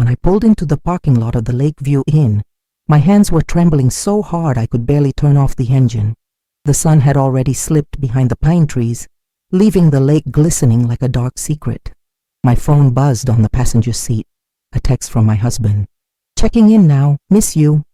When I pulled into the parking lot of the Lakeview Inn, my hands were trembling so hard I could barely turn off the engine. The sun had already slipped behind the pine trees, leaving the lake glistening like a dark secret. My phone buzzed on the passenger seat. A text from my husband. "Checking in now. Miss you."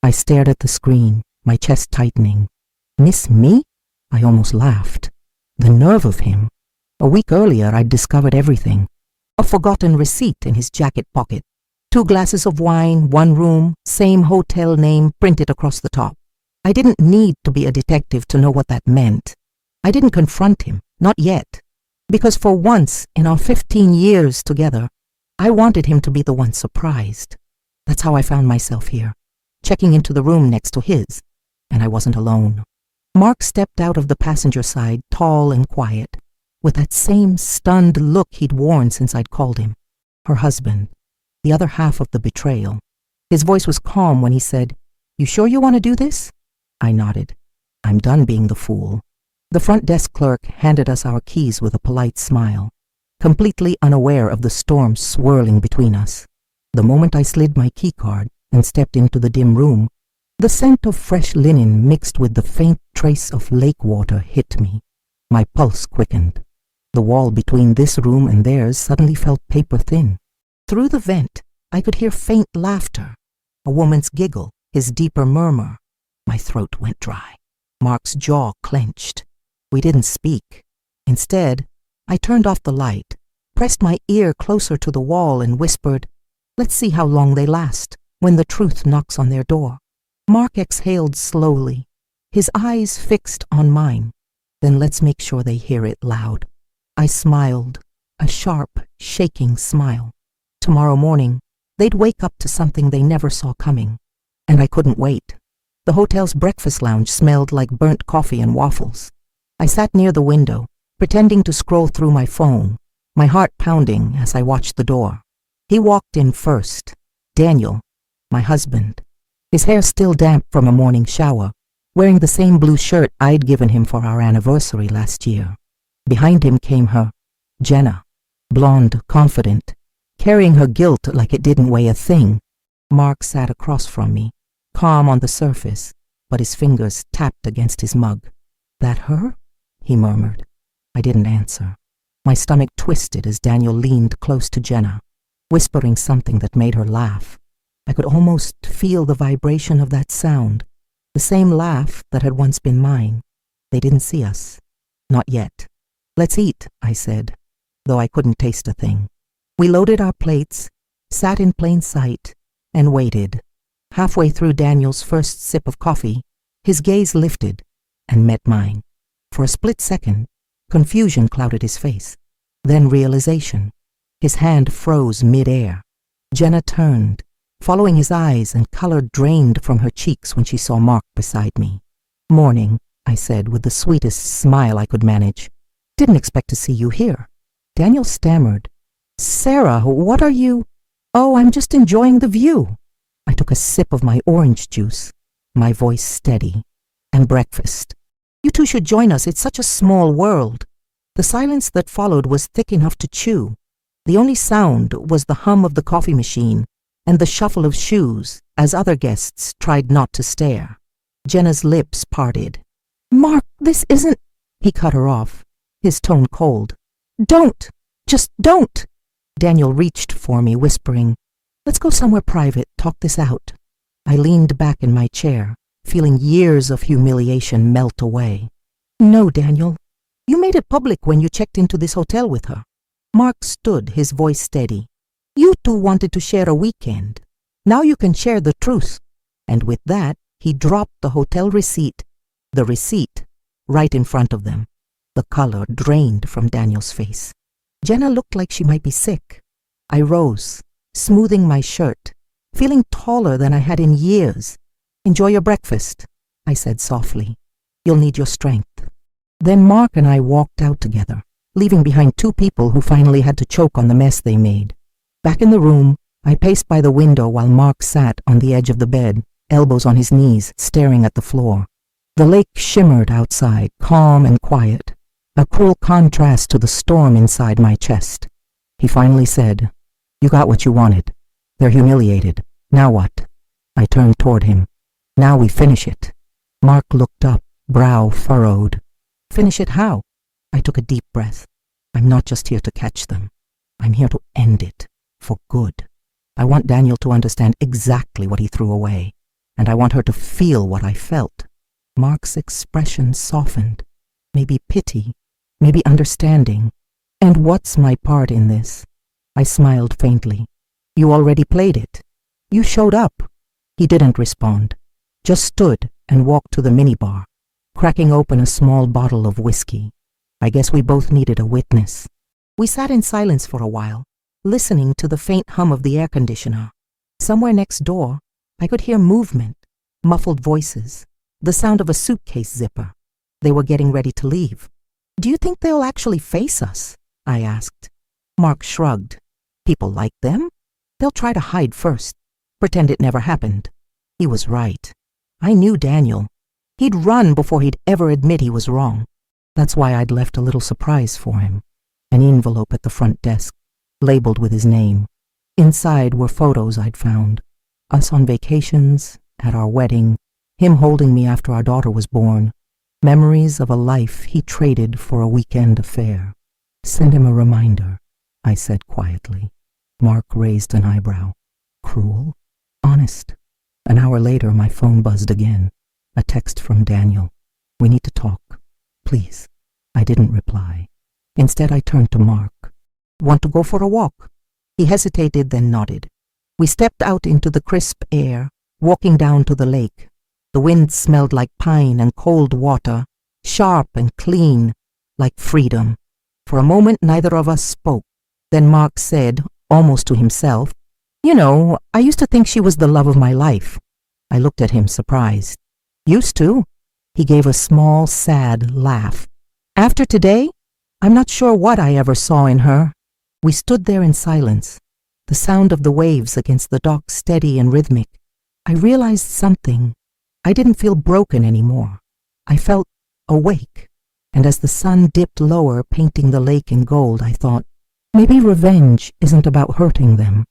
I stared at the screen, my chest tightening. Miss me? I almost laughed. The nerve of him. A week earlier, I'd discovered everything. A forgotten receipt in his jacket pocket. 2 glasses of wine, 1 room, same hotel name printed across the top. I didn't need to be a detective to know what that meant. I didn't confront him, not yet. Because for once in our 15 years together, I wanted him to be the one surprised. That's how I found myself here, checking into the room next to his, and I wasn't alone. Mark stepped out of the passenger side, tall and quiet, with that same stunned look he'd worn since I'd called him. Her husband, the other half of the betrayal. His voice was calm when he said, "You sure you want to do this?" I nodded. I'm done being the fool. The front desk clerk handed us our keys with a polite smile, completely unaware of the storm swirling between us. The moment I slid my keycard and stepped into the dim room, the scent of fresh linen mixed with the faint trace of lake water hit me. My pulse quickened. The wall between this room and theirs suddenly felt paper thin. Through the vent, I could hear faint laughter, a woman's giggle, his deeper murmur. My throat went dry. Mark's jaw clenched. We didn't speak. Instead, I turned off the light, pressed my ear closer to the wall and whispered, "Let's see how long they last when the truth knocks on their door." Mark exhaled slowly, his eyes fixed on mine. "Then let's make sure they hear it loud." I smiled, a sharp, shaking smile. Tomorrow morning, they'd wake up to something they never saw coming, and I couldn't wait. The hotel's breakfast lounge smelled like burnt coffee and waffles. I sat near the window, pretending to scroll through my phone, my heart pounding as I watched the door. He walked in first. Daniel, my husband, his hair still damp from a morning shower, wearing the same blue shirt I'd given him for our anniversary last year. Behind him came her, Jenna, blonde, confident, carrying her guilt like it didn't weigh a thing. Mark sat across from me, calm on the surface, but his fingers tapped against his mug. "That her?" he murmured. I didn't answer. My stomach twisted as Daniel leaned close to Jenna, whispering something that made her laugh. I could almost feel the vibration of that sound, the same laugh that had once been mine. They didn't see us. Not yet. "Let's eat," I said, though I couldn't taste a thing. We loaded our plates, sat in plain sight, and waited. Halfway through Daniel's first sip of coffee, his gaze lifted and met mine. For a split second, confusion clouded his face, then realization. His hand froze mid-air. Jenna turned, following his eyes, and color drained from her cheeks when she saw Mark beside me. "Morning," I said with the sweetest smile I could manage. "Didn't expect to see you here." Daniel stammered. "Sarah, what are you?" "Oh, I'm just enjoying the view." I took a sip of my orange juice, my voice steady. "And breakfast. You two should join us. It's such a small world." The silence that followed was thick enough to chew. The only sound was the hum of the coffee machine and the shuffle of shoes as other guests tried not to stare. Jenna's lips parted. "Mark, this isn't—" He cut her off, his tone cold. "Don't! Just don't!" Daniel reached for me, whispering, "Let's go somewhere private, talk this out." I leaned back in my chair, feeling years of humiliation melt away. "No, Daniel. You made it public when you checked into this hotel with her." Mark stood, his voice steady. "You two wanted to share a weekend. Now you can share the truth." And with that, he dropped the hotel receipt, the receipt, right in front of them. The color drained from Daniel's face. Jenna looked like she might be sick. I rose, smoothing my shirt, feeling taller than I had in years. "Enjoy your breakfast," I said softly. "You'll need your strength." Then Mark and I walked out together, leaving behind 2 people who finally had to choke on the mess they made. Back in the room, I paced by the window while Mark sat on the edge of the bed, elbows on his knees, staring at the floor. The lake shimmered outside, calm and quiet, a cruel contrast to the storm inside my chest. He finally said, "You got what you wanted. They're humiliated. Now what? I turned toward him. Now we finish it. Mark looked up, brow furrowed. Finish it how? I took a deep breath. I'm not just here to catch them. I'm here to end it. For good. I want Daniel to understand exactly what he threw away. And I want her to feel what I felt. Mark's expression softened. Maybe pity. Maybe understanding. And what's my part in this? I smiled faintly. You already played it. You showed up. He didn't respond. Just stood and walked to the minibar, cracking open a small bottle of whiskey. I guess we both needed a witness. We sat in silence for a while, listening to the faint hum of the air conditioner. Somewhere next door, I could hear movement, muffled voices, the sound of a suitcase zipper. They were getting ready to leave. Do you think they'll actually face us? I asked. Mark shrugged. People like them? They'll try to hide first, pretend it never happened. He was right. I knew Daniel. He'd run before he'd ever admit he was wrong. That's why I'd left a little surprise for him. An envelope at the front desk, labeled with his name. Inside were photos I'd found. Us on vacations, at our wedding, him holding me after our daughter was born. Memories of a life he traded for a weekend affair. Send him a reminder, I said quietly. Mark raised an eyebrow. Cruel? Honest. An hour later, my phone buzzed again. A text from Daniel. We need to talk. Please. I didn't reply. Instead, I turned to Mark. Want to go for a walk? He hesitated, then nodded. We stepped out into the crisp air, walking down to the lake. The wind smelled like pine and cold water, sharp and clean, like freedom. For a moment, neither of us spoke. Then Mark said, almost to himself, You know, I used to think she was the love of my life. I looked at him, surprised. Used to? He gave a small, sad laugh. After today, I'm not sure what I ever saw in her. We stood there in silence, the sound of the waves against the dock steady and rhythmic. I realized something. I didn't feel broken anymore. I felt awake. And as the sun dipped lower, painting the lake in gold, I thought, maybe revenge isn't about hurting them.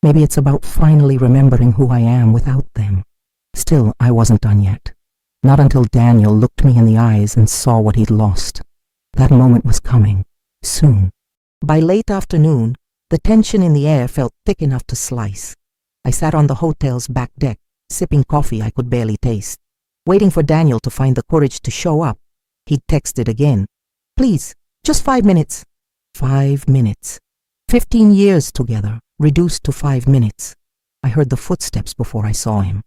Maybe it's about finally remembering who I am without them. Still, I wasn't done yet. Not until Daniel looked me in the eyes and saw what he'd lost. That moment was coming. Soon. By late afternoon, the tension in the air felt thick enough to slice. I sat on the hotel's back deck, sipping coffee I could barely taste, waiting for Daniel to find the courage to show up. He'd texted again. Please, just 5 minutes. 5 minutes. 15 years together, reduced to 5 minutes. I heard the footsteps before I saw him.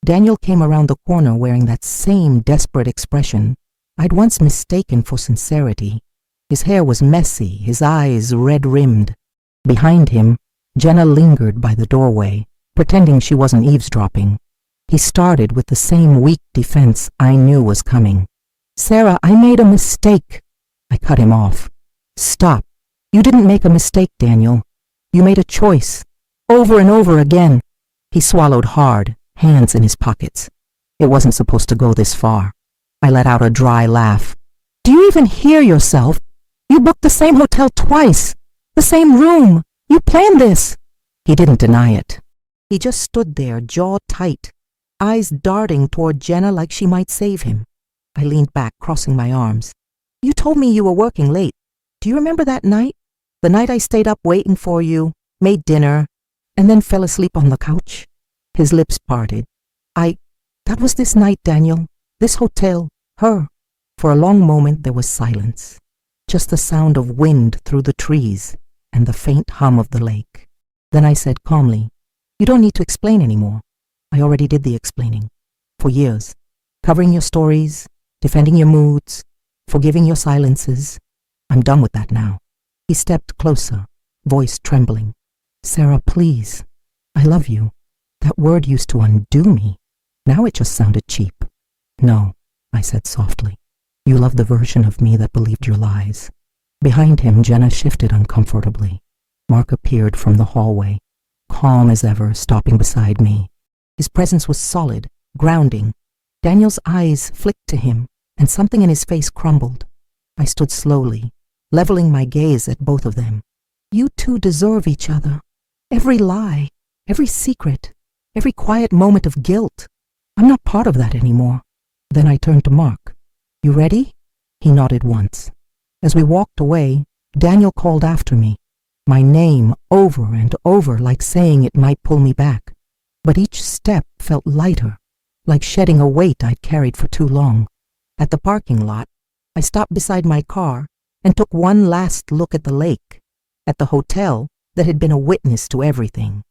Daniel came around the corner wearing that same desperate expression I'd once mistaken for sincerity. His hair was messy, his eyes red-rimmed. Behind him, Jenna lingered by the doorway, pretending she wasn't eavesdropping. He started with the same weak defense I knew was coming. Sarah, I made a mistake. I cut him off. Stop. You didn't make a mistake, Daniel. You made a choice. Over and over again. He swallowed hard, hands in his pockets. It wasn't supposed to go this far. I let out a dry laugh. Do you even hear yourself? You booked the same hotel twice. The same room. You planned this. He didn't deny it. He just stood there, jaw tight, eyes darting toward Jenna like she might save him. I leaned back, crossing my arms. You told me you were working late. Do you remember that night? The night I stayed up waiting for you, made dinner, and then fell asleep on the couch? His lips parted. That was this night, Daniel. This hotel. Her. For a long moment there was silence. Just the sound of wind through the trees and the faint hum of the lake. Then I said calmly, You don't need to explain anymore. I already did the explaining. For years. Covering your stories, defending your moods, forgiving your silences. I'm done with that now. He stepped closer, voice trembling. Sarah, please. I love you. That word used to undo me. Now it just sounded cheap. No, I said softly. You love the version of me that believed your lies. Behind him, Jenna shifted uncomfortably. Mark appeared from the hallway, calm as ever, stopping beside me. His presence was solid, grounding. Daniel's eyes flicked to him, and something in his face crumbled. I stood slowly, leveling my gaze at both of them. You two deserve each other. Every lie, every secret, every quiet moment of guilt. I'm not part of that anymore. Then I turned to Mark. You ready? He nodded once. As we walked away, Daniel called after me, my name over and over, like saying it might pull me back. But each step felt lighter, like shedding a weight I'd carried for too long. At the parking lot, I stopped beside my car and took one last look at the lake, at the hotel that had been a witness to everything.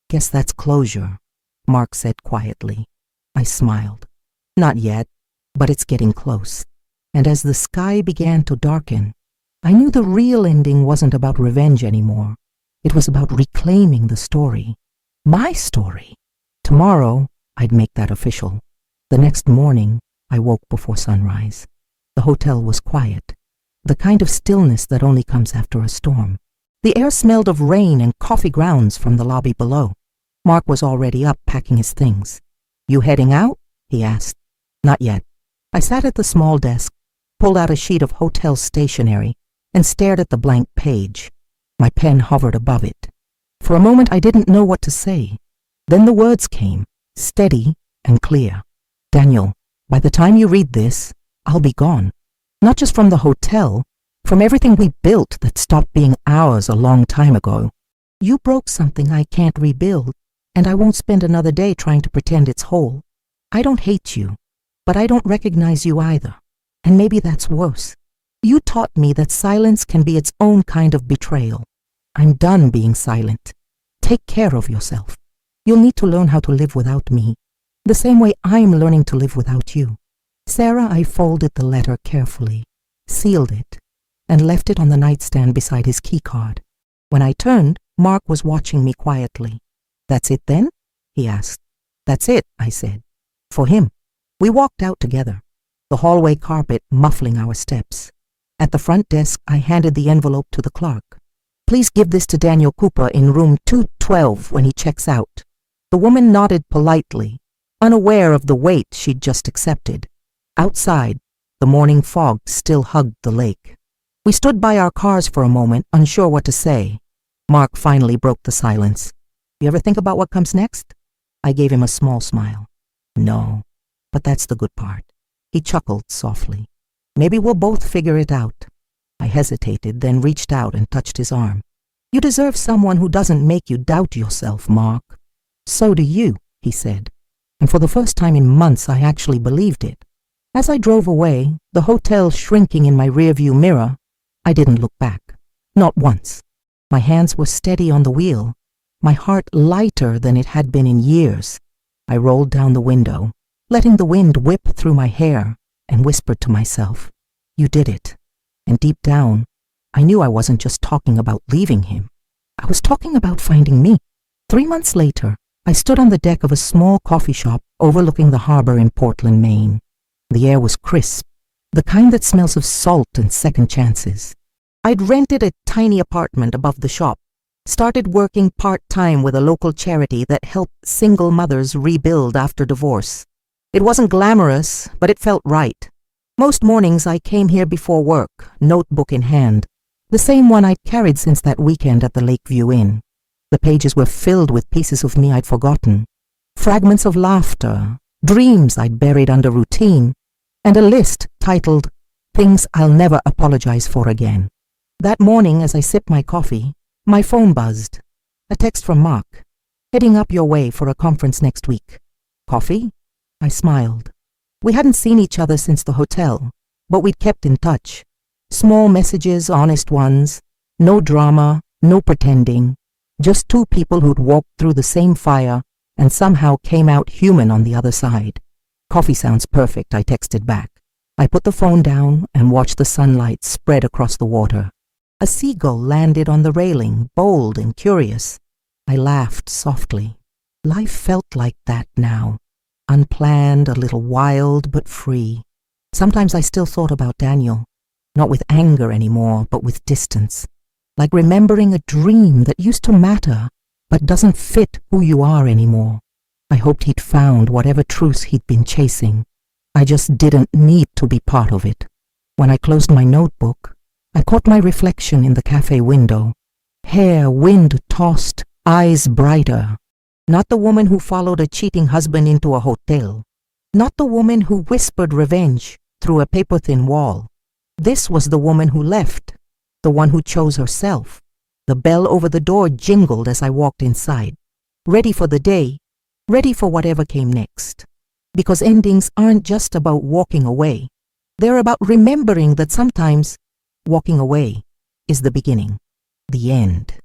Guess that's closure, Mark said quietly. I smiled. Not yet, but it's getting close. And as the sky began to darken, I knew the real ending wasn't about revenge anymore. It was about reclaiming the story. My story. Tomorrow, I'd make that official. The next morning, I woke before sunrise. The hotel was quiet, the kind of stillness that only comes after a storm. The air smelled of rain and coffee grounds from the lobby below. Mark was already up packing his things. You heading out? He asked. Not yet. I sat at the small desk, pulled out a sheet of hotel stationery, and stared at the blank page. My pen hovered above it. For a moment I didn't know what to say. Then the words came, steady and clear. Daniel, by the time you read this, I'll be gone. Not just from the hotel, from everything we built that stopped being ours a long time ago. You broke something I can't rebuild, and I won't spend another day trying to pretend it's whole. I don't hate you, but I don't recognize you either. And maybe that's worse. You taught me that silence can be its own kind of betrayal. I'm done being silent. Take care of yourself. You'll need to learn how to live without me, the same way I'm learning to live without you. Sarah, I folded the letter carefully, sealed it, and left it on the nightstand beside his keycard. When I turned, Mark was watching me quietly. That's it then? He asked. That's it, I said. For him. We walked out together, the hallway carpet muffling our steps. At the front desk, I handed the envelope to the clerk. Please give this to Daniel Cooper in room 212 when he checks out. The woman nodded politely, unaware of the weight she'd just accepted. Outside, the morning fog still hugged the lake. We stood by our cars for a moment, unsure what to say. Mark finally broke the silence. You ever think about what comes next? I gave him a small smile. No, but that's the good part. He chuckled softly. Maybe we'll both figure it out. I hesitated, then reached out and touched his arm. You deserve someone who doesn't make you doubt yourself, Mark. So do you, he said. And for the first time in months, I actually believed it. As I drove away, the hotel shrinking in my rearview mirror, I didn't look back. Not once. My hands were steady on the wheel, my heart lighter than it had been in years. I rolled down the window, letting the wind whip through my hair, and whispered to myself, you did it. And deep down, I knew I wasn't just talking about leaving him. I was talking about finding me. 3 months later, I stood on the deck of a small coffee shop overlooking the harbor in Portland, Maine. The air was crisp, the kind that smells of salt and second chances. I'd rented a tiny apartment above the shop, started working part-time with a local charity that helped single mothers rebuild after divorce. It wasn't glamorous, but it felt right. Most mornings I came here before work, notebook in hand, the same one I'd carried since that weekend at the Lakeview Inn. The pages were filled with pieces of me I'd forgotten, fragments of laughter, dreams I'd buried under routine, and a list titled, Things I'll Never Apologize For Again. That morning, as I sipped my coffee, my phone buzzed. A text from Mark. Heading up your way for a conference next week. Coffee? I smiled. We hadn't seen each other since the hotel, but we'd kept in touch. Small messages, honest ones. No drama, no pretending. Just two people who'd walked through the same fire and somehow came out human on the other side. Coffee sounds perfect, I texted back. I put the phone down and watched the sunlight spread across the water. A seagull landed on the railing, bold and curious. I laughed softly. Life felt like that now. Unplanned, a little wild, but free. Sometimes I still thought about Daniel, not with anger anymore, but with distance. Like remembering a dream that used to matter, but doesn't fit who you are anymore. I hoped he'd found whatever truth he'd been chasing. I just didn't need to be part of it. When I closed my notebook, I caught my reflection in the cafe window. Hair wind-tossed, eyes brighter. Not the woman who followed a cheating husband into a hotel. Not the woman who whispered revenge through a paper-thin wall. This was the woman who left, the one who chose herself. The bell over the door jingled as I walked inside, ready for the day, ready for whatever came next. Because endings aren't just about walking away. They're about remembering that sometimes walking away is the beginning, the end.